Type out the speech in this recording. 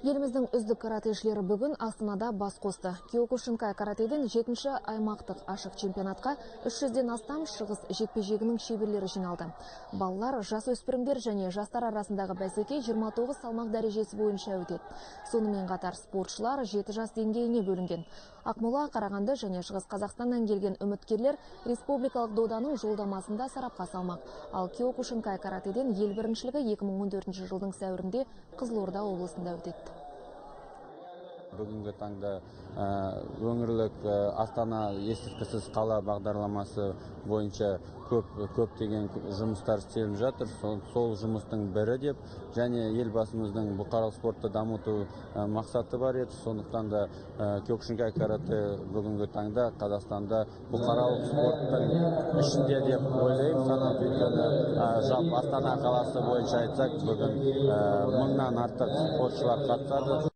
Еліміздің үздік каратэшілері бүгін Астанада бас қосты. Киокушинкай каратеден 7-ші аймақтық ашық чемпионатқа 300-ден астам шығыс жекпе-жегінің шеберлері жиналды. Балалар, жасөспірімдер және жастар арасындағы бәсеке 29 салмақ дәрежесі бойынша өтеді. Сонымен қатар спортшылар 7 жас деңгейіне бөлінген. Ақмола, Қарағанды және Шығыс Қазақстаннан келген үміткерлер республикалық доданың жолдамасында сарапқа салмақ. Ал Киокушинкай каратеден ел біріншілігі 2014 жылдың сәуірінде Қызылорда облысында өтеді. Бүгінгі таңда өңірлік Астана естіскісіз қала бағдарламасы бойынша көптеген жұмыстар істеліп жатыр. Сол жұмыстың бірі деп, және елбасымыздың бұқаралық спортты дамыту мақсаты бар еді. Сондықтан да Киокушинкай карате бүгінгі таңда Қазақстанда бұқаралық спорттың ішінде деп ойлаймын. Жалпы Астана қаласы бойынша айтсақ, бүгін 1000-нан артық спортшылар қатысады.